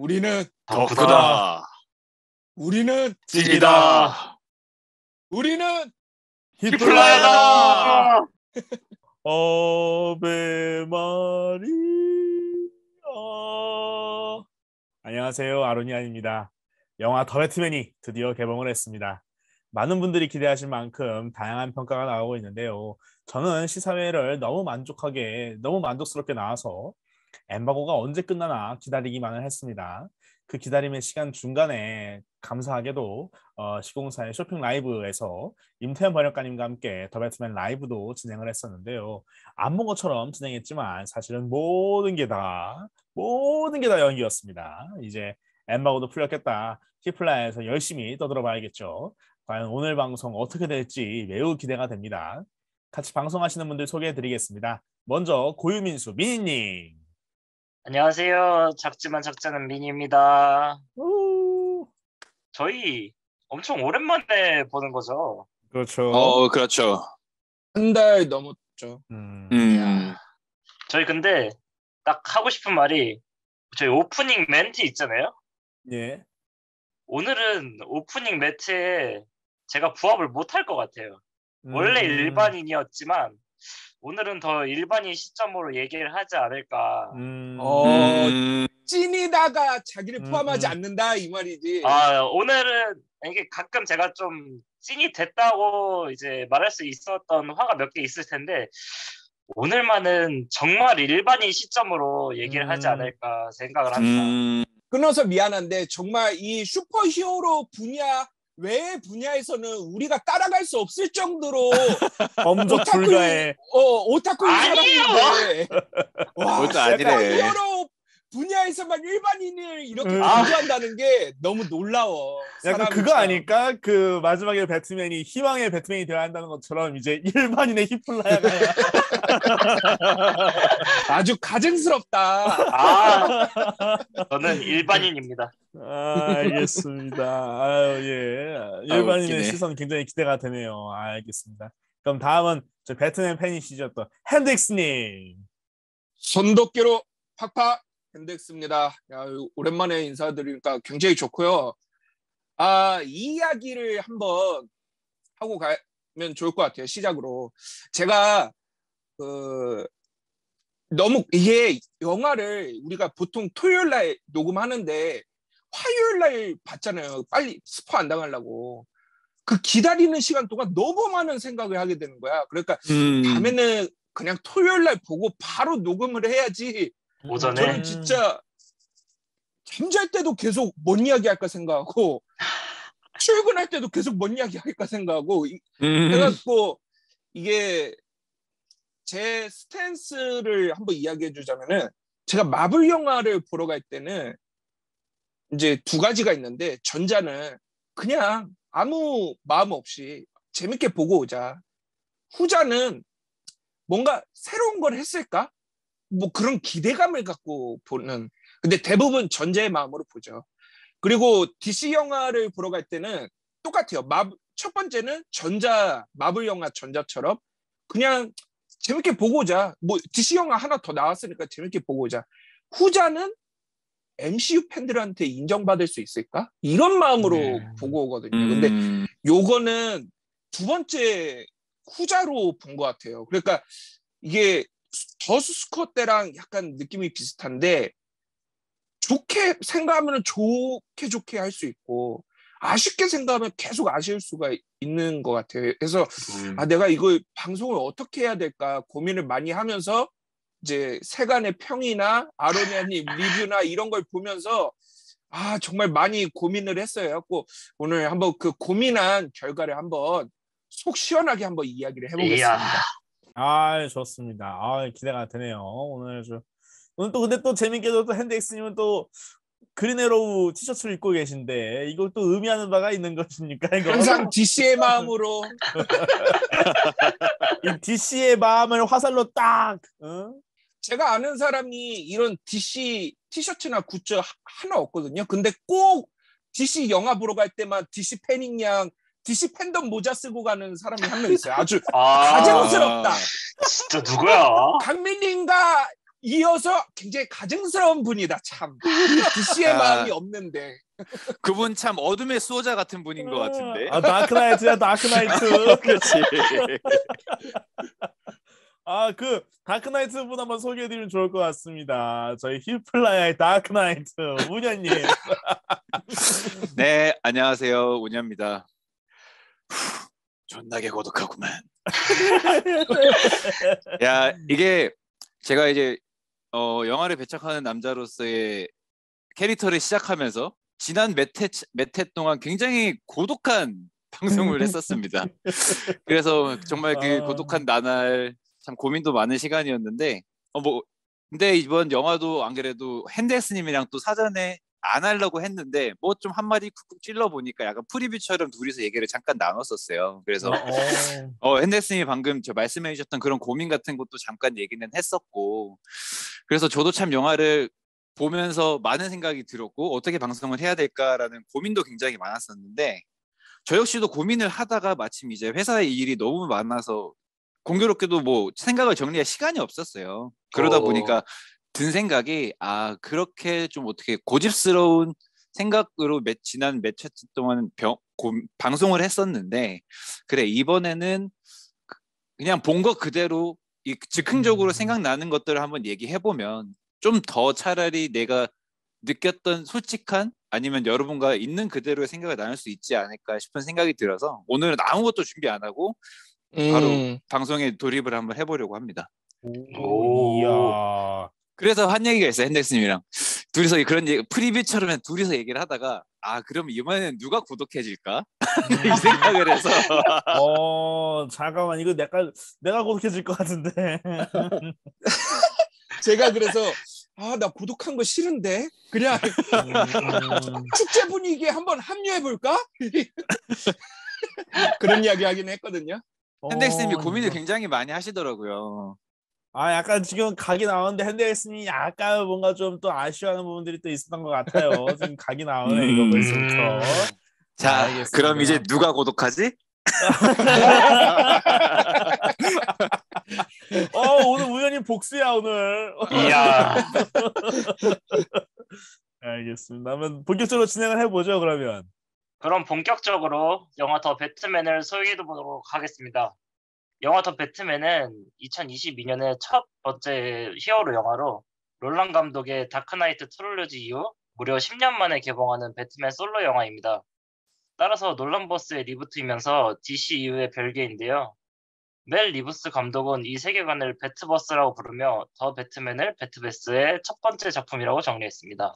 우리는 덕후다. 우리는 찐이다. 우리는 히플라야다. 어베마리. 안녕하세요, 아로니안입니다. 영화 더 배트맨이 드디어 개봉을 했습니다. 많은 분들이 기대하실 만큼 다양한 평가가 나오고 있는데요. 저는 시사회를 너무 만족스럽게 나와서 엠바고가 언제 끝나나 기다리기만을 했습니다. 그 기다림의 시간 중간에 감사하게도 시공사의 쇼핑 라이브에서 임태현 번역가님과 함께 더 배트맨 라이브도 진행을 했었는데요. 안 본 것처럼 진행했지만 사실은 모든 게 다 연기였습니다. 이제 엠바고도 풀렸겠다. 히플라야에서 열심히 떠들어봐야겠죠. 과연 오늘 방송 어떻게 될지 매우 기대가 됩니다. 같이 방송하시는 분들 소개해드리겠습니다. 먼저 고유민수 미니님. 안녕하세요. 작지만 작자는 미니입니다. 오. 저희 엄청 오랜만에 보는 거죠. 그렇죠. 그렇죠. 한 달 넘었죠. 저희 근데 딱 하고 싶은 말이 저희 오프닝 멘트 있잖아요. 예. 오늘은 오프닝 멘트에 제가 부합을 못할 것 같아요. 원래 일반인이었지만 오늘은 더 일반인 시점으로 얘기를 하지 않을까. 찐이다가 자기를 포함하지 않는다 이 말이지. 오늘은 이게 가끔 제가 좀 찐이 됐다고 이제 말할 수 있었던 화가 몇 개 있을 텐데 오늘만은 정말 일반인 시점으로 얘기를 하지 않을까 생각을 합니다. 끊어서 미안한데 정말 이 슈퍼히어로 분야 외의 분야에서는 우리가 따라갈 수 없을 정도로 범접 불가해. 오타쿠인 사람인데 그것도 아니래. 슈퍼히어로 분야에서만 일반인을 이렇게 강조한다는 게 너무 놀라워. 약간 그거 아닐까? 그 마지막에 배트맨이 희망의 배트맨이 되어야 한다는 것처럼 이제 일반인의 히플라야가 아주 가증스럽다. 저는 일반인입니다. 알겠습니다. 예. 일반인의 시선 굉장히 기대가 되네요. 알겠습니다. 그럼 다음은 저 배트맨 팬이시죠 또 핸드릭스님. 손도끼로 팍팍 핸드릭스입니다. 오랜만에 인사드리니까 굉장히 좋고요. 이 이야기를 한번 하고 가면 좋을 것 같아요. 시작으로 제가 너무 이게 영화를 우리가 보통 토요일 날 녹음하는데 화요일 날 봤잖아요. 빨리 스포 안 당하려고. 그 기다리는 시간 동안 너무 많은 생각을 하게 되는 거야. 그러니까 다음에는 그냥 토요일 날 보고 바로 녹음을 해야지. 오전에? 저는 진짜 잠잘 때도 계속 뭔 이야기 할까 생각하고 출근할 때도 계속 뭔 이야기 할까 생각하고 그래갖고 이게 제 스탠스를 한번 이야기해 주자면은 제가 마블 영화를 보러 갈 때는 이제 두 가지가 있는데 전자는 그냥 아무 마음 없이 재밌게 보고 오자. 후자는 뭔가 새로운 걸 했을까? 뭐 그런 기대감을 갖고 보는. 근데 대부분 전자의 마음으로 보죠. 그리고 DC 영화를 보러 갈 때는 똑같아요. 첫 번째는 마블 영화 전자처럼 그냥 재밌게 보고 오자. 뭐 DC 영화 하나 더 나왔으니까 재밌게 보고 오자. 후자는 MCU 팬들한테 인정받을 수 있을까? 이런 마음으로 보고 오거든요. 근데 요거는 두 번째 후자로 본 것 같아요. 그러니까 이게 더 수스커 때랑 약간 느낌이 비슷한데 좋게 생각하면 좋게 할 수 있고 아쉽게 생각하면 계속 아쉬울 수가 있는 것 같아요. 그래서 내가 이거 방송을 어떻게 해야 될까 고민을 많이 하면서 이제 세간의 평이나 아로니아님 리뷰나 이런 걸 보면서 정말 많이 고민을 했어요. 그래갖고 오늘 한번 그 고민한 결과를 한번 속 시원하게 한번 이야기를 해보겠습니다. 좋습니다. 기대가 되네요. 오늘 또 근데 또 재밌게도 또 핸드엑스님은 또 그린에로우 티셔츠를 입고 계신데 이걸 또 의미하는 바가 있는 것입니까? 이거? 항상 DC의 마음으로 이 DC의 마음을 화살로 딱 제가 아는 사람이 이런 DC 티셔츠나 굿즈 하나 없거든요. 근데 꼭 DC 영화 보러 갈 때만 DC 팬인 DC 팬덤 모자 쓰고 가는 사람이 한 명 있어요. 아주 가증스럽다. 진짜 누구야? 강민님과 이어서 굉장히 가증스러운 분이다 참. DC의 마음이 없는데. 그분 참 어둠의 수호자 같은 분인 것 같은데. 다크나이트야, 다크나이트. 그렇지. 그 다크나이트 분 한번 소개해드리면 좋을 것 같습니다. 저희 히플라야의 다크나이트 운현님. 네, 안녕하세요. 운현입니다. 존나게 고독하구만. 야, 이게 제가 이제 영화를 배척하는 남자로서의 캐릭터를 시작하면서 지난 몇 해 동안 굉장히 고독한 방송을 했었습니다. 그래서 정말 그 고독한 나날 참 고민도 많은 시간이었는데 근데 이번 영화도 안 그래도 핸델스님이랑 또 사전에 안 하려고 했는데 뭐 좀 한마디 쿡쿡 찔러 보니까 약간 프리뷰처럼 둘이서 얘기를 잠깐 나눴었어요. 그래서 핸델스님이 방금 저 말씀해 주셨던 그런 고민 같은 것도 잠깐 얘기는 했었고, 그래서 저도 참 영화를 보면서 많은 생각이 들었고 어떻게 방송을 해야 될까라는 고민도 굉장히 많았었는데, 저 역시도 고민을 하다가 마침 이제 회사의 일이 너무 많아서 공교롭게도 뭐 생각을 정리할 시간이 없었어요. 그러다 보니까 든 생각이 그렇게 좀 어떻게 고집스러운 생각으로 지난 몇 차 동안 방송을 했었는데, 그래 이번에는 그냥 본 것 그대로 즉흥적으로 생각나는 것들을 한번 얘기해보면 좀 더 차라리 내가 느꼈던 솔직한 아니면 여러분과 있는 그대로의 생각을 나눌 수 있지 않을까 싶은 생각이 들어서 오늘은 아무것도 준비 안 하고 바로 방송에 돌입을 한번 해보려고 합니다. 이야. 그래서 한 얘기가 있어요. 핸델스님이랑 둘이서 그런 프리뷰처럼 둘이서 얘기를 하다가 그럼 이번에는 누가 고독해질까? 이 생각을 해서 잠깐만, 이거 내가 고독해질 것 같은데. 제가 그래서 나 고독한 거 싫은데 그냥 축제 분위기에 한번 합류해 볼까? 그런 이야기 하긴 했거든요. 핸델스님이 고민을 굉장히 많이 하시더라고요. 약간 지금 각이 나오는데 핸델슨이 약간 뭔가 좀 또 아쉬워하는 부분들이 또 있었던 것 같아요. 지금 각이 나오네 이거 벌써부터. 자, 알겠습니다. 그럼 이제 누가 고독하지? 오늘 우연히 복수야 오늘. 이야. 알겠습니다. 그러면 본격적으로 진행을 해보죠 그러면. 그럼 본격적으로 영화 더 배트맨을 소개해보도록 하겠습니다. 영화 더 배트맨은 2022년의 첫 번째 히어로 영화로 롤란 감독의 다크나이트 트릴로지 이후 무려 10년 만에 개봉하는 배트맨 솔로 영화입니다. 따라서 놀란 버스의 리부트이면서 DC 이후의 별개인데요. 멜 리브스 감독은 이 세계관을 배트버스라고 부르며 더 배트맨을 배트베스의 첫 번째 작품이라고 정리했습니다.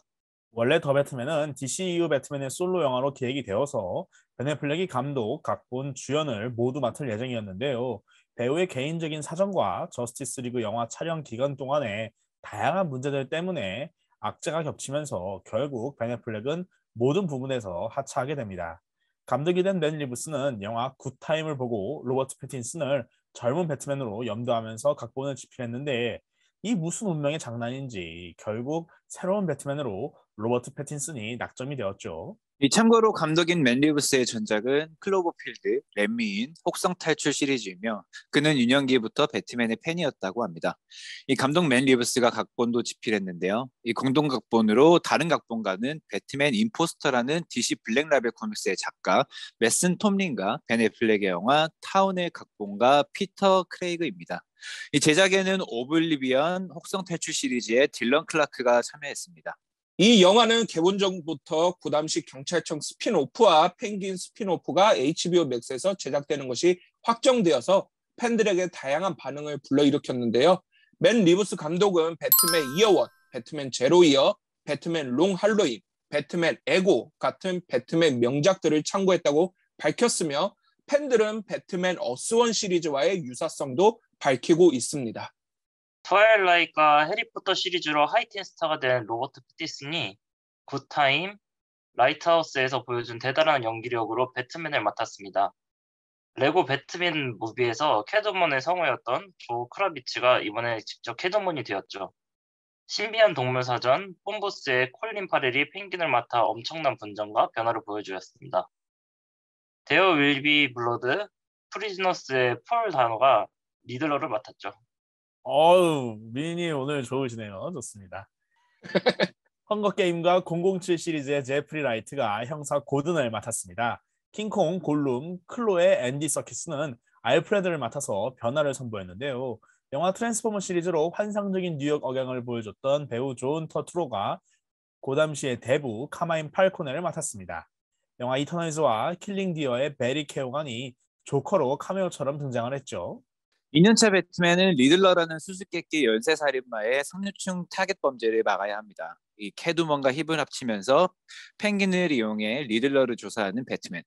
원래 더 배트맨은 DC 이후 배트맨의 솔로 영화로 기획이 되어서 벤 애플렉이 감독, 각본, 주연을 모두 맡을 예정이었는데요. 배우의 개인적인 사정과 저스티스 리그 영화 촬영 기간 동안에 다양한 문제들 때문에 악재가 겹치면서 결국 벤 애플렉은 모든 부분에서 하차하게 됩니다. 감독이 된 맷 리브스는 영화 굿타임을 보고 로버트 패틴슨을 젊은 배트맨으로 염두하면서 각본을 집필했는데, 이 무슨 운명의 장난인지 결국 새로운 배트맨으로 로버트 패틴슨이 낙점이 되었죠. 참고로 감독인 맨 리브스의 전작은 클로버필드, 렛미인, 혹성 탈출 시리즈이며 그는 유년기부터 배트맨의 팬이었다고 합니다. 이 감독 맨 리브스가 각본도 집필했는데요. 이 공동 각본으로 다른 각본가는 배트맨 임포스터라는 DC 블랙 라벨 코믹스의 작가 메슨 톰린과 벤 애플렉의 영화 타운의 각본가 피터 크레이그입니다. 이 제작에는 오블리비언, 혹성 탈출 시리즈의 딜런 클라크가 참여했습니다. 이 영화는 개봉 전부터 구담식 경찰청 스핀오프와 펭귄 스핀오프가 HBO 맥스에서 제작되는 것이 확정되어서 팬들에게 다양한 반응을 불러일으켰는데요. 맨 리브스 감독은 배트맨 이어원, 배트맨 제로 이어, 배트맨 롱 할로윈, 배트맨 에고 같은 배트맨 명작들을 참고했다고 밝혔으며, 팬들은 배트맨 어스원 시리즈와의 유사성도 밝히고 있습니다. 트와일라이트과 해리포터 시리즈로 하이틴 스타가 된 로버트 패틴슨이 굿타임, 라이트하우스에서 보여준 대단한 연기력으로 배트맨을 맡았습니다. 레고 배트맨 무비에서 캐트우먼의 성우였던 조 크라비츠가 이번에 직접 캐트우먼이 되었죠. 신비한 동물 사전 폼부스의 콜린 파렐이 펭귄을 맡아 엄청난 분전과 변화를 보여주었습니다. 데어 윌비 블러드 프리즈너스의 폴 다노가 리들러를 맡았죠. 어우, 미니 오늘 좋으시네요. 좋습니다. 헝거게임과 007 시리즈의 제프리 라이트가 형사 고든을 맡았습니다. 킹콩, 골룸, 클로의 앤디 서키스는 알프레드를 맡아서 변화를 선보였는데요. 영화 트랜스포머 시리즈로 환상적인 뉴욕 억양을 보여줬던 배우 존 터투로가 고담시의 대부 카마인 팔코네를 맡았습니다. 영화 이터널즈와 킬링 디어의 베리 케오간이 조커로 카메오처럼 등장을 했죠. 2년차 배트맨은 리들러라는 수수께끼 연쇄살인마의 상류층 타겟 범죄를 막아야 합니다. 이 캐두먼과 힙을 합치면서 펭귄을 이용해 리들러를 조사하는 배트맨.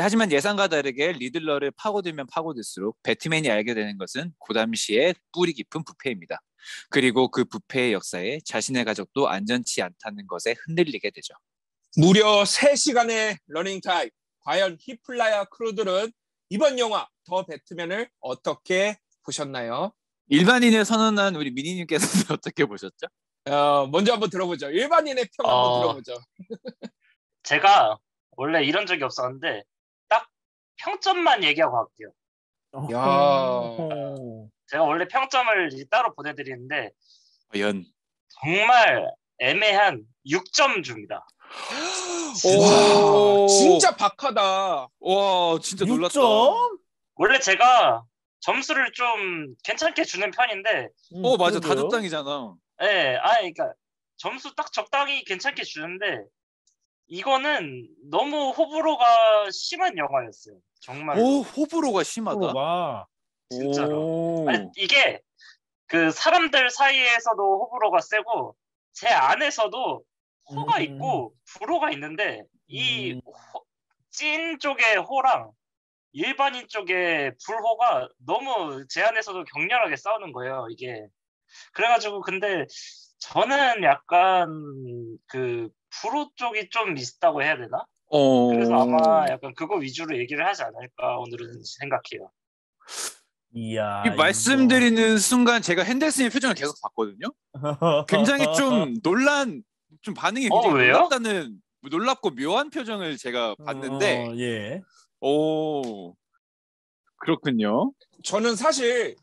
하지만 예상과 다르게 리들러를 파고들면 파고들수록 배트맨이 알게 되는 것은 고담시의 뿌리 깊은 부패입니다. 그리고 그 부패의 역사에 자신의 가족도 안전치 않다는 것에 흔들리게 되죠. 무려 3시간의 러닝타임. 과연 히플라야 크루들은 이번 영화 더 배트맨을 어떻게 보셨나요? 일반인을 선언한 우리 미니님께서는 어떻게 보셨죠? 먼저 한번 들어보죠. 일반인의 평 한번 들어보죠. 제가 원래 이런 적이 없었는데 딱 평점만 얘기하고 갈게요. 야. 제가 원래 평점을 따로 보내드리는데 과연 정말 애매한 6점 줍니다. 와, 진짜 박하다. 와 진짜 놀랐다. 6점? 원래 제가 점수를 좀 괜찮게 주는 편인데 맞아 그러게요. 다저땅이잖아. 네, 그러니까 점수 딱 적당히 괜찮게 주는데 이거는 너무 호불호가 심한 영화였어요. 정말. 호불호가 심하다. 프로가. 진짜로. 아니, 이게 그 사람들 사이에서도 호불호가 세고 제 안에서도 호가 있고 불호가 있는데 이 찐 쪽의 호랑 일반인 쪽의 불호가 너무 제 안에서도 격렬하게 싸우는 거예요. 이게 그래가지고 근데 저는 약간 그 불호 쪽이 좀 있다고 해야 되나? 그래서 아마 약간 그거 위주로 얘기를 하지 않을까 오늘은 생각해요. 이야. 이 말씀드리는 순간 제가 핸델슨의 표정을 계속 봤거든요. 굉장히 좀 좀 반응이 굉장히 왜요? 놀랍고 묘한 표정을 제가 봤는데, 예. 그렇군요. 저는 사실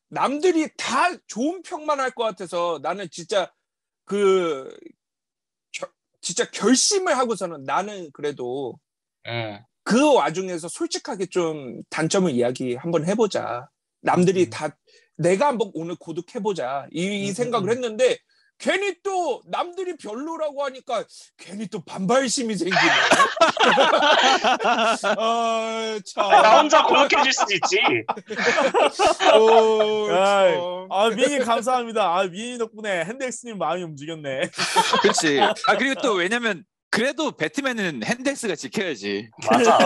남들이 다 좋은 평만 할 것 같아서 나는 진짜 진짜 결심을 하고서는 나는 그래도 그 와중에서 솔직하게 좀 단점을 이야기 한번 해보자. 남들이 다 내가 한번 오늘 고독해보자 이 생각을 했는데 괜히 또 남들이 별로라고 하니까 괜히 또 반발심이 생기네. 참. 나 혼자 고독해질 수도 있지. 미니 감사합니다. 미니 덕분에 핸델스님 마음이 움직였네. 그렇지. 그리고 또 왜냐면 그래도 배트맨은 핸델스가 지켜야지. 맞아.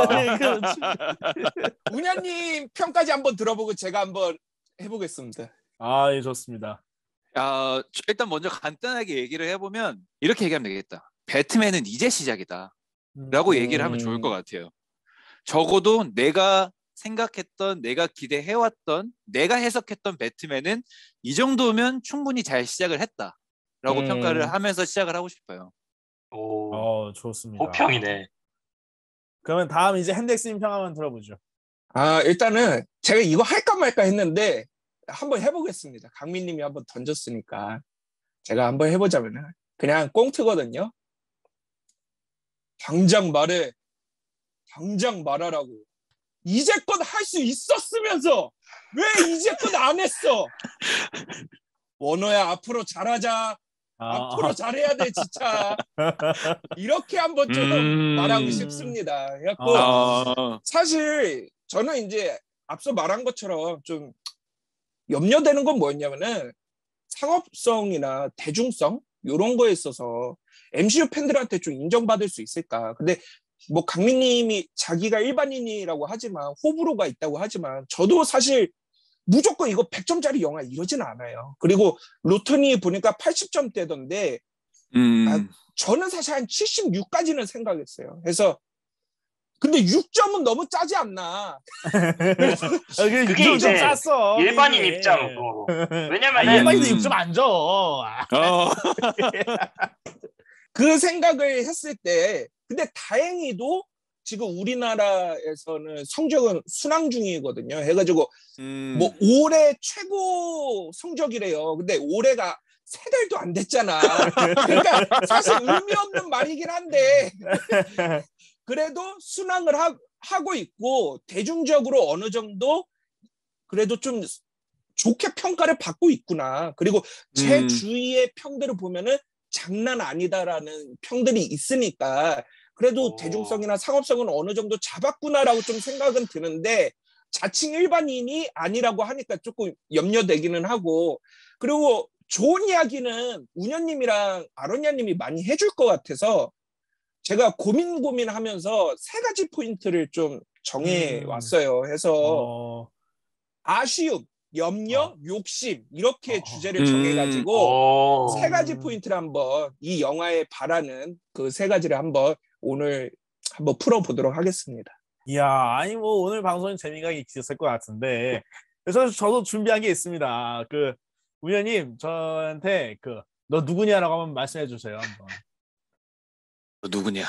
운야님 평까지 한번 들어보고 제가 한번 해보겠습니다. 예, 좋습니다. 일단 먼저 간단하게 얘기를 해보면 이렇게 얘기하면 되겠다. 배트맨은 이제 시작이다 라고 얘기를 하면 좋을 것 같아요. 적어도 내가 생각했던, 내가 기대해왔던, 내가 해석했던 배트맨은 이 정도면 충분히 잘 시작을 했다라고 평가를 하면서 시작을 하고 싶어요. 좋습니다. 호평이네. 그러면 다음 이제 핸델스님 평 한번 들어보죠. 일단은 제가 이거 할까 말까 했는데 한번 해보겠습니다. 강민님이 한번 던졌으니까 제가 한번 해보자면은 그냥 꽁트거든요. 당장 말하라고. 이제껏 할 수 있었으면서 왜 이제껏 안 했어? 원호야 앞으로 잘하자. 앞으로 잘해야 돼 진짜. 이렇게 한번 좀 말하고 싶습니다. 그래갖고 사실 저는 이제 앞서 말한 것처럼 좀 염려되는 건 뭐였냐면은 상업성이나 대중성 이런 거에 있어서 MCU 팬들한테 좀 인정받을 수 있을까. 근데 뭐 강민님이 자기가 일반인이라고 하지만 호불호가 있다고 하지만 저도 사실 무조건 이거 100점짜리 영화 이러진 않아요. 그리고 로튼이 보니까 80점대던데 저는 사실 한 76까지는 생각했어요. 그래서 근데 6점은 너무 짜지 않나. 그게 이제 짰어, 일반인 미니. 입장으로. 왜냐면 일반인도 6점 안 줘. 그 생각을 했을 때 근데 다행히도 지금 우리나라에서는 성적은 순항 중이거든요. 해가지고 뭐 올해 최고 성적이래요. 근데 올해가 3달도 안 됐잖아. 그러니까 사실 의미 없는 말이긴 한데 그래도 순항을 하고 있고 대중적으로 어느 정도 그래도 좀 좋게 평가를 받고 있구나. 그리고 제 주위의 평들을 보면은 장난 아니다라는 평들이 있으니까 그래도 대중성이나 상업성은 어느 정도 잡았구나라고 좀 생각은 드는데 자칭 일반인이 아니라고 하니까 조금 염려되기는 하고 그리고 좋은 이야기는 운현님이랑 아로니아님이 많이 해줄 것 같아서 제가 고민하면서 3가지 포인트를 좀 정해 왔어요. 해서 아쉬움, 염려, 욕심 이렇게 주제를 정해가지고 3가지 포인트를 한번 이 영화에 바라는 그 3가지를 한번 오늘 한번 풀어보도록 하겠습니다. 이야, 아니 뭐 오늘 방송은 재미가 있었을 것 같은데 그래서 저도 준비한 게 있습니다. 그 우연님 저한테 그 너 누구냐라고 한번 말씀해 주세요. 한번. 너 누구냐?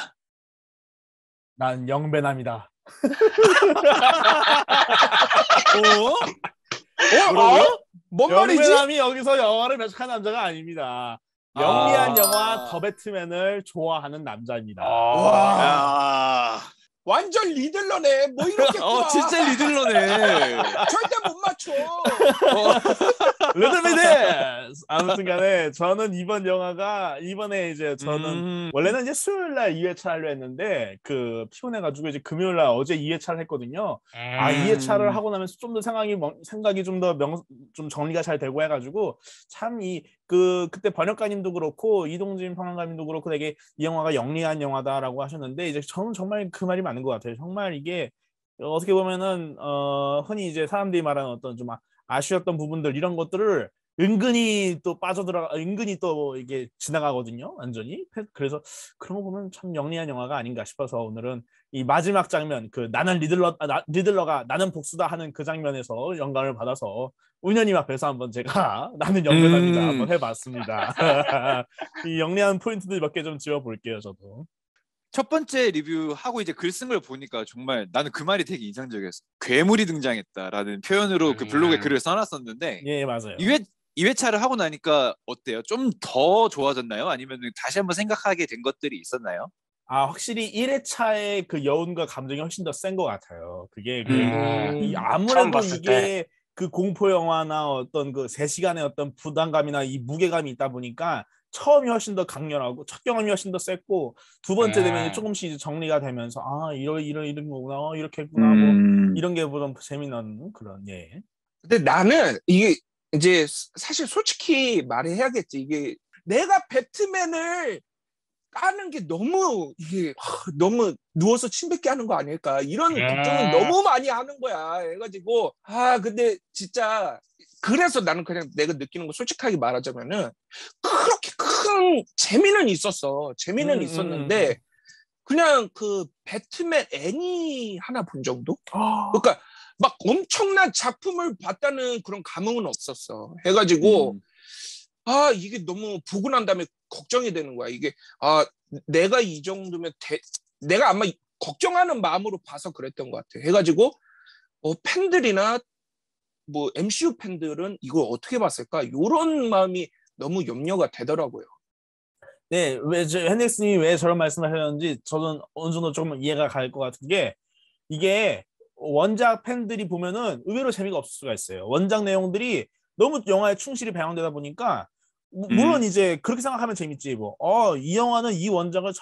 난 영배남이다. 뭔 말이지? 영배남이 여기서 영화를 배척한 남자가 아닙니다. 영리한 영화 더 배트맨을 좋아하는 남자입니다. 와. 완전 리들러네. 뭐 이렇게 진짜 리들러네. 절대 못 맞춰. 리들미드. 아무튼간에 저는 이번에 이제 저는 원래는 이제 수요일날 2회차 하려 했는데 그 피곤해가지고 이제 금요일날 어제 2회차를 했거든요. 2회차를 하고 나면서 좀 더 생각이 좀 더 좀 정리가 잘 되고 해가지고 참 그때 번역가님도 그렇고 이동진 평론가님도 그렇고 되게 이 영화가 영리한 영화다라고 하셨는데 이제 저는 정말 그 말이 맞는 것 같아요. 정말 이게 어떻게 보면은 흔히 이제 사람들이 말하는 어떤 좀 아쉬웠던 부분들 이런 것들을 은근히 또 은근히 또 이게 지나가거든요. 완전히. 그래서 그런 거 보면 참 영리한 영화가 아닌가 싶어서 오늘은 이 마지막 장면 그 나는 리들러가 나는 복수다 하는 그 장면에서 영감을 받아서 운현님 앞에서 한번 제가 나는 영배남이다 한번 해봤습니다. 이 영리한 포인트들 몇 개 좀 지워볼게요. 저도. 첫 번째 리뷰하고 이제 글 쓴 걸 보니까 정말 나는 그 말이 되게 인상적이었어. 괴물이 등장했다라는 표현으로 그 블로그에 글을 써놨었는데 예, 맞아요. 2회차를 하고 나니까 어때요? 좀 더 좋아졌나요? 아니면 다시 한번 생각하게 된 것들이 있었나요? 확실히 1회차의 그 여운과 감정이 훨씬 더 센 것 같아요. 그게 처음 아무래도 봤을 이게 그 공포 영화나 어떤 그 3시간의 어떤 부담감이나 이 무게감이 있다 보니까 처음이 훨씬 더 강렬하고 첫 경험이 훨씬 더 셌고 두 번째 되면 조금씩 이제 정리가 되면서 이런 거구나 이렇게 했구나 뭐 이런 게 좀 재미나는 그런 예. 근데 나는 이게 이제 사실 솔직히 말해야겠지. 이게 내가 배트맨을 까는 게 너무 누워서 침 뱉게 하는 거 아닐까 이런 걱정은 너무 많이 하는 거야. 해가지고 근데 진짜 그래서 나는 그냥 내가 느끼는 거 솔직하게 말하자면은 그렇게 큰 재미는 있었어. 재미는 있었는데 그냥 그 배트맨 애니 하나 본 정도? 그러니까 막 엄청난 작품을 봤다는 그런 감흥은 없었어. 해가지고 이게 너무 보고 난 다음에 걱정이 되는 거야. 이게 내가 이 정도면 내가 아마 걱정하는 마음으로 봐서 그랬던 것 같아. 해가지고 팬들이나 뭐 MCU 팬들은 이걸 어떻게 봤을까? 이런 마음이 너무 염려가 되더라고요. 네, 헨릭스님이 왜 저런 말씀을 하셨는지 저는 어느 정도 조금 이해가 갈 것 같은 게 이게 원작 팬들이 보면은 의외로 재미가 없을 수가 있어요. 원작 내용들이 너무 영화에 충실히 배양되다 보니까 물론 이제 그렇게 생각하면 재밌지 뭐. 이 영화는 이 원작을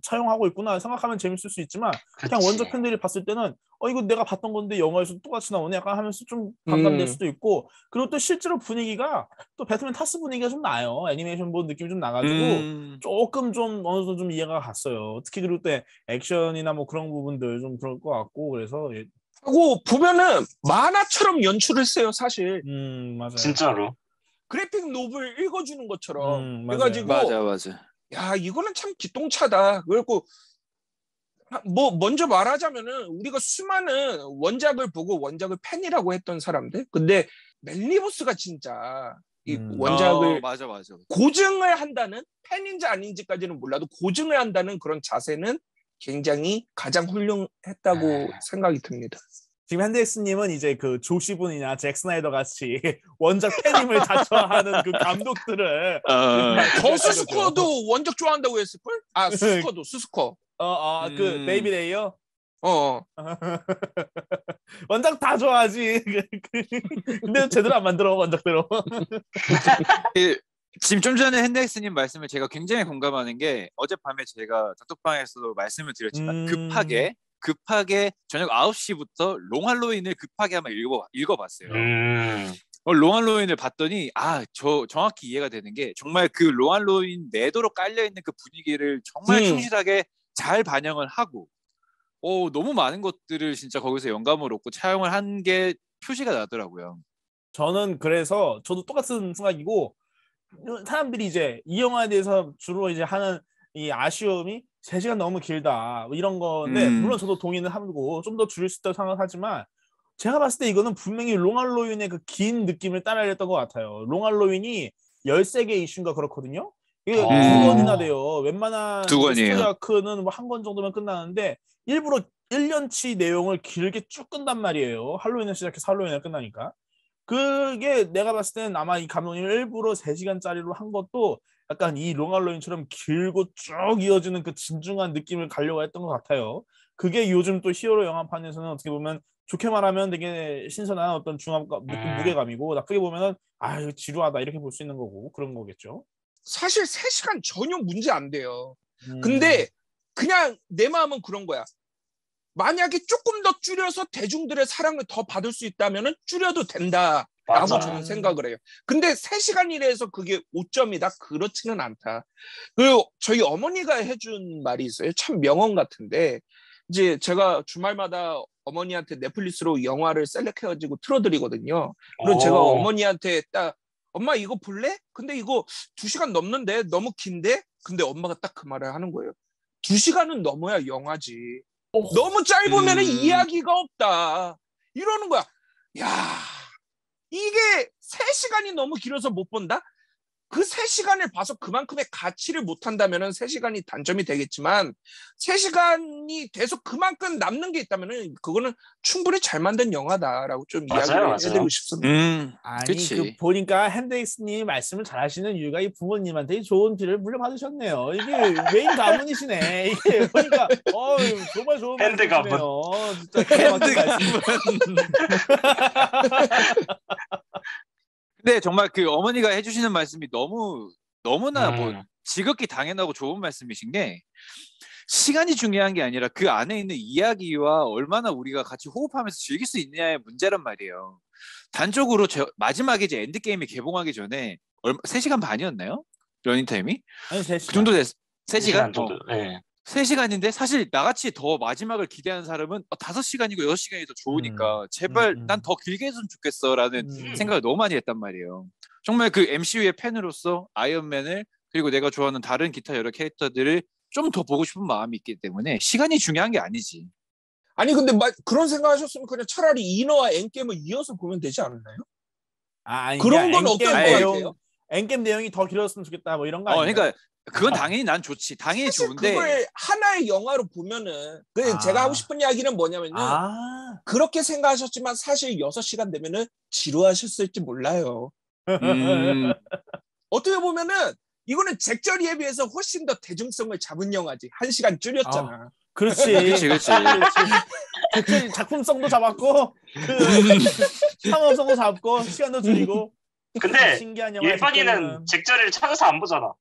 차용하고 있구나 생각하면 재밌을 수 있지만 그냥 원작 팬들이 봤을 때는 이거 내가 봤던 건데 영화에서 똑같이 나오네 약간 하면서 좀 반감될 수도 있고 그리고 또 실제로 분위기가 또 배트맨 타스 분위기가 좀 나요. 애니메이션 본 느낌이 좀 나가지고 조금 좀 어느 정도 좀 이해가 갔어요. 특히 그리고 또 액션이나 뭐 그런 부분들 좀 그럴 것 같고 그래서 하고 보면은 만화처럼 연출을 해요 사실. 맞아요. 진짜로. 그래픽 노블 읽어주는 것처럼 맞아요. 해가지고 맞아. 야 이거는 참 기똥차다. 그리고 뭐 먼저 말하자면은 우리가 수많은 원작을 보고 원작을 팬이라고 했던 사람들 근데 멜 리브스가 진짜 이 원작을 맞아. 고증을 한다는 팬인지 아닌지까지는 몰라도 고증을 한다는 그런 자세는 굉장히 가장 훌륭했다고 생각이 듭니다. 지금 핸드엑스님은 이제 그 조시분이나 잭 스나이더 같이 원작 팬임을 자처하는 그 감독들을 스코어도 원작 좋아한다고 했을걸? 아 수스커. 그 데이비드 에이어. 원작 다 좋아하지. 근데 제대로 안 만들어 원작대로. 지금 좀 전에 핸드엑스님 말씀을 제가 굉장히 공감하는 게 어젯밤에 제가 단톡방에서도 말씀을 드렸지만 급하게 저녁 9시부터 롱할로윈을 급하게 한번 읽어봤어요. 롱할로윈을 봤더니 저 정확히 이해가 되는 게 정말 그 롱할로윈 내도록 깔려있는 그 분위기를 정말 충실하게 잘 반영을 하고 너무 많은 것들을 진짜 거기서 영감을 얻고 차용을 한 게 표시가 나더라고요. 저는 그래서 저도 똑같은 생각이고 사람들이 이제 이 영화에 대해서 주로 이제 하는 이 아쉬움이 3시간 너무 길다 이런 건데 물론 저도 동의는 하고 좀 더 줄일 수 있다고 생각하지만 제가 봤을 때 이거는 분명히 롱할로윈의 그 긴 느낌을 따라야 했던 것 같아요. 롱할로윈이 13개 이슈인가 그렇거든요. 이게 2권이나 돼요. 웬만한 스토리 아크는 뭐 1권 정도면 끝나는데 일부러 1년치 내용을 길게 쭉 끈단 말이에요. 할로윈을 시작해서 할로윈을 끝나니까. 그게 내가 봤을 때는 아마 이 감독님이 일부러 3시간짜리로 한 것도 약간 이 롱할로윈처럼 길고 쭉 이어지는 그 진중한 느낌을 가려고 했던 것 같아요. 그게 요즘 또 히어로 영화판에서는 어떻게 보면 좋게 말하면 되게 신선한 어떤 무게감이고 나쁘게 보면은 이거 지루하다 이렇게 볼 수 있는 거고 그런 거겠죠. 사실 3시간 전혀 문제 안 돼요. 근데 그냥 내 마음은 그런 거야. 만약에 조금 더 줄여서 대중들의 사랑을 더 받을 수 있다면 줄여도 된다라고 저는 생각을 해요. 근데 3시간이라서 그게 5점이다? 그렇지는 않다. 그리고 저희 어머니가 해준 말이 있어요. 참 명언 같은데 이제 제가 주말마다 어머니한테 넷플릭스로 영화를 셀렉해가지고 틀어드리거든요. 그럼 제가 어머니한테 딱 엄마 이거 볼래? 근데 이거 2시간 넘는데 너무 긴데? 근데 엄마가 딱 그 말을 하는 거예요. 2시간은 넘어야 영화지. 너무 짧으면 이야기가 없다. 이러는 거야. 야, 이게 3시간이 너무 길어서 못 본다? 그 3시간을 봐서 그만큼의 가치를 못한다면 3시간이 단점이 되겠지만 3시간이 돼서 그만큼 남는 게 있다면 그거는 충분히 잘 만든 영화다라고 좀 이야기를 해드리고 싶습니다. 아니 보니까 핸드엑스님 말씀을 잘 하시는 이유가 이 부모님한테 좋은 길을 물려받으셨네요. 이게 메인 가문이시네. 이게 보니까 정말 좋은 핸드 가문. 진짜 핸드 가문. 근데 정말 그 어머니가 해주시는 말씀이 너무나 뭐 지극히 당연하고 좋은 말씀이신 게 시간이 중요한 게 아니라 그 안에 있는 이야기와 얼마나 우리가 같이 호흡하면서 즐길 수 있느냐의 문제란 말이에요. 단적으로 마지막에 이제 엔드게임이 개봉하기 전에 3시간 반이었나요? 러닝타임이? 아니 3시간. 그 정도 됐어. 3시간 정도. 네. 3시간인데 사실 나같이 더 마지막을 기대하는 사람은 5시간이고 6시간이 더 좋으니까 제발 난 더 길게 했으면 좋겠어라는 생각을 너무 많이 했단 말이에요. 정말 그 MCU의 팬으로서 아이언맨을 그리고 내가 좋아하는 다른 기타 여러 캐릭터들을 좀 더 보고 싶은 마음이 있기 때문에 시간이 중요한 게 아니지. 아니 근데 그런 생각하셨으면 그냥 차라리 이너와 엔게임을 이어서 보면 되지 않나요? 아니, 그런 건 어떤 거 같아요? 엔게임 내용이 더 길었으면 좋겠다 뭐 이런 거 아니에요? 그러니까 그건 당연히 난 좋지. 당연히 좋은데 그걸 하나의 영화로 보면은 제가 하고 싶은 이야기는 뭐냐면요. 그렇게 생각하셨지만 사실 6시간 되면은 지루하셨을지 몰라요. 어떻게 보면은 이거는 잭저리에 비해서 훨씬 더 대중성을 잡은 영화지. 1시간 줄였잖아. 그렇지. 그렇지. 잭저리 작품성도 잡았고 상업성도 잡고 시간도 줄이고. 근데 신기한 영화 일반인은 잭저리를 찾아서 안 보잖아.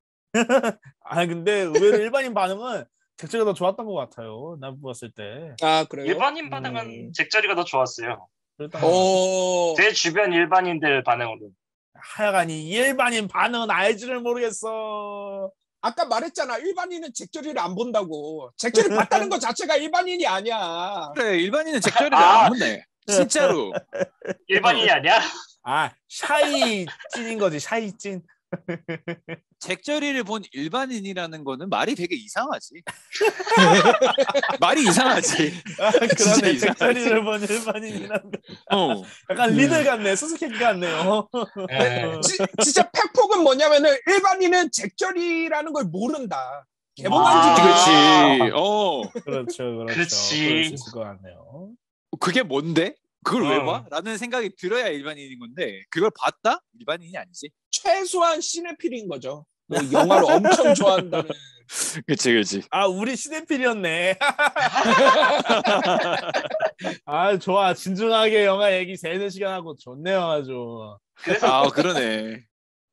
근데 의외로 일반인 반응은 잭저리가 더 좋았던 것 같아요. 난 봤을 때. 그래요? 일반인 반응은 잭저리가 더 좋았어요. 제 주변 일반인들 반응으로. 하여간 이 일반인 반응은 알지를 모르겠어. 아까 말했잖아. 일반인은 잭저리를 안 본다고. 잭저리 봤다는 것 자체가 일반인이 아니야. 그래 일반인은 잭저리를 안 본대. 진짜로. 일반인이 아니야? 샤이 찐인 거지. 샤이 찐. 잭저리를 본 일반인이라는 거는 말이 되게 이상하지. 말이 이상하지. 그러네. 잭저리를 본 일반인이라는 거. 약간 리들 같네. 수수께끼 같네요. 진짜 팩폭은 뭐냐면은 일반인은 잭저리라는 걸 모른다. 개봉한 지 그렇지. 그렇죠. 그렇지. 그럴 수 있을 것 같네요. 그게 뭔데? 그걸 왜 어. 봐? 라는 생각이 들어야 일반인인 건데 그걸 봤다? 일반인이 아니지. 최소한 시네필인 거죠. 뭐 영화를 엄청 좋아한다는. 그치. 아, 우리 시네필이었네. 아, 좋아. 진중하게 영화 얘기 3-4시간 하고 좋네요, 아주. 그래서 아 그러네.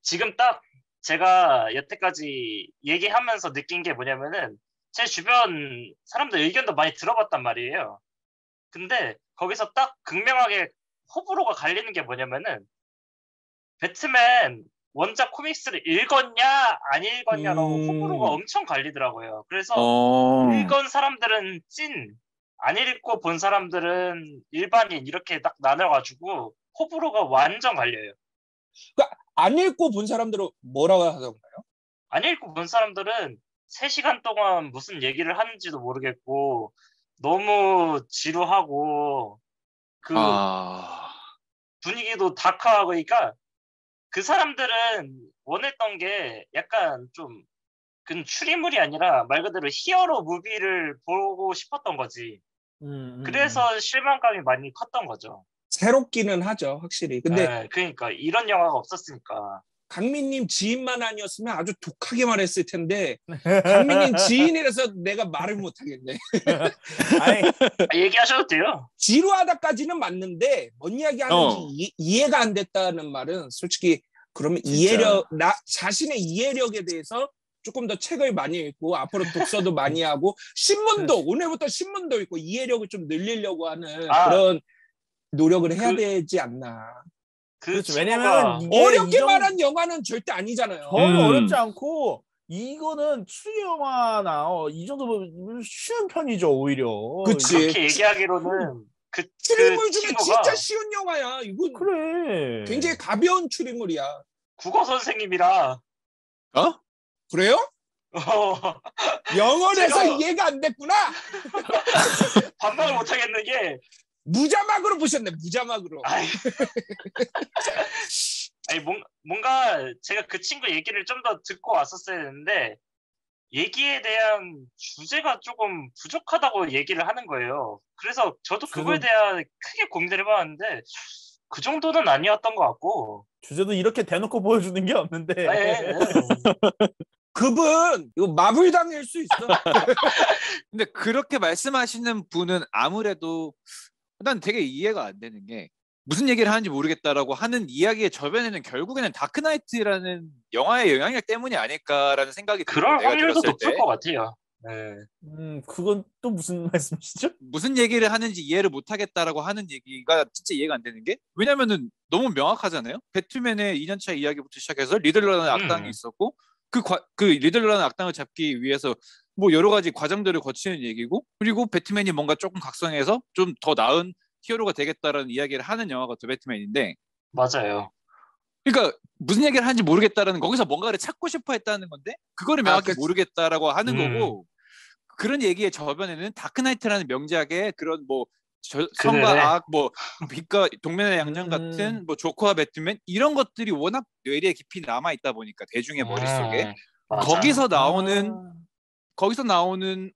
지금 딱 제가 여태까지 얘기하면서 느낀 게 뭐냐면은 제 주변 사람들 의견도 많이 들어봤단 말이에요. 근데 거기서 딱 극명하게 호불호가 갈리는 게 뭐냐면은 배트맨 원작 코믹스를 읽었냐 안 읽었냐로 호불호가 엄청 갈리더라고요. 그래서 읽은 사람들은 찐, 안 읽고 본 사람들은 일반인 이렇게 딱 나눠가지고 호불호가 완전 갈려요. 그러니까 안 읽고 본 사람들은 뭐라고 하던가요? 안 읽고 본 사람들은 3시간 동안 무슨 얘기를 하는지도 모르겠고 너무 지루하고 그 분위기도 다크하고 그러니까 그 사람들은 원했던 게 약간 좀 그건 추리물이 아니라 말 그대로 히어로 무비를 보고 싶었던 거지. 그래서 실망감이 많이 컸던 거죠. 새롭기는 하죠, 확실히. 근데 그러니까 이런 영화가 없었으니까. 강민님 지인만 아니었으면 아주 독하게 말했을 텐데 강민님 지인이라서 내가 말을 못하겠네. 얘기하셔도 돼요. 지루하다까지는 맞는데 뭔 이야기 하는지 이해가 안 됐다는 말은 솔직히 그러면 나 자신의 이해력에 대해서 조금 더 책을 많이 읽고 앞으로 독서도 많이 하고 신문도 오늘부터 신문도 읽고 이해력을 좀 늘리려고 하는 그런 노력을 해야 되지 않나. 그렇죠. 왜냐면 어렵게 말한 영화는 절대 아니잖아요. 전혀 어렵지 않고 이거는 추리 영화나 이 정도 쉬운 편이죠 오히려. 그치. 그렇게 얘기하기로는 추리물 중에 진짜 쉬운 영화야. 이건 그래. 굉장히 가벼운 추리물이야. 국어 선생님이라. 그래요? 영어를 해서 이해가 안 됐구나. 반박을 못 하겠는 게 무자막으로 보셨네. 무자막으로. 아니 뭔가 제가 그 친구 얘기를 좀 더 듣고 왔었어야 했는데 얘기에 대한 주제가 조금 부족하다고 얘기를 하는 거예요. 그래서 저도 그거에 대한 크게 고민을 해봤는데 그 정도는 아니었던 것 같고. 주제도 이렇게 대놓고 보여주는 게 없는데. 네. 그분 이거 마블당일 수 있어. 근데 그렇게 말씀하시는 분은 아무래도 난 되게 이해가 안 되는 게 무슨 얘기를 하는지 모르겠다라고 하는 이야기의 저변에는 결국에는 다크나이트라는 영화의 영향력 때문이 아닐까라는 생각이 들어요. 그럴 확률도 높을 것 같아요. 네. 그건 또 무슨 말씀이시죠? 무슨 얘기를 하는지 이해를 못하겠다라고 하는 얘기가 진짜 이해가 안 되는 게 왜냐면은 너무 명확하잖아요. 배트맨의 2년차 이야기부터 시작해서 리들러라는 악당이 있었고 그 리들러라는 악당을 잡기 위해서 뭐 여러 가지 과정들을 거치는 얘기고 그리고 배트맨이 뭔가 조금 각성해서 좀 더 나은 히어로가 되겠다라는 이야기를 하는 영화가 더 배트맨인데 맞아요. 그러니까 무슨 얘기를 하는지 모르겠다라는 거기서 뭔가를 찾고 싶어 했다는 건데 그거를 명확히 모르겠다라고 하는 거고 그런 얘기의 저변에는 다크나이트라는 명작의 그런 뭐 선과 악, 뭐 빛과 동면의 양장 같은 뭐 조커와 배트맨 이런 것들이 워낙 뇌리에 깊이 남아 있다 보니까 대중의 머릿속에 거기서 나오는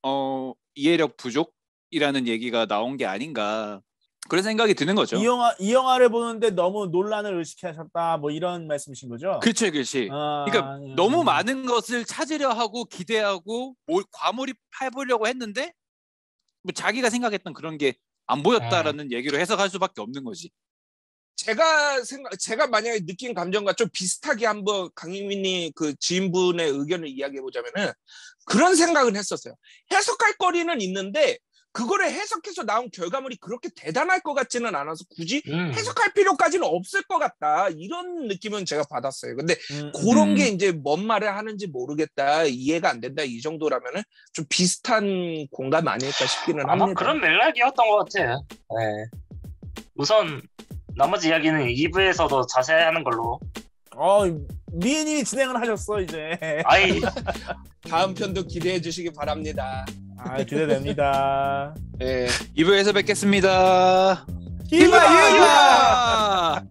이해력 부족이라는 얘기가 나온 게 아닌가 그런 생각이 드는 거죠. 이 영화를 보는데 너무 논란을 의식하셨다 뭐 이런 말씀이신 거죠? 그렇지. 그러니까 너무 많은 것을 찾으려 하고 기대하고 과몰입해보려고 했는데 뭐 자기가 생각했던 그런 게 안 보였다라는 얘기로 해석할 수밖에 없는 거지. 제가 만약에 느낀 감정과 좀 비슷하게 한번 강희민이 그 지인분의 의견을 이야기해 보자면은 그런 생각은 했었어요. 해석할 거리는 있는데 그거를 해석해서 나온 결과물이 그렇게 대단할 것 같지는 않아서 굳이 해석할 필요까지는 없을 것 같다. 이런 느낌은 제가 받았어요. 근데 그런 게 이제 뭔 말을 하는지 모르겠다. 이해가 안 된다. 이 정도라면은 좀 비슷한 공감 아닐까 싶기는 합니다. 아마 그런 맥락이었던 것 같아요. 네. 우선 나머지 이야기는 2부에서도 자세히 하는 걸로. 미인이 진행을 하셨어 이제. 다음 편도 기대해 주시기 바랍니다. 기대됩니다. 네. 2부에서 뵙겠습니다. 히바!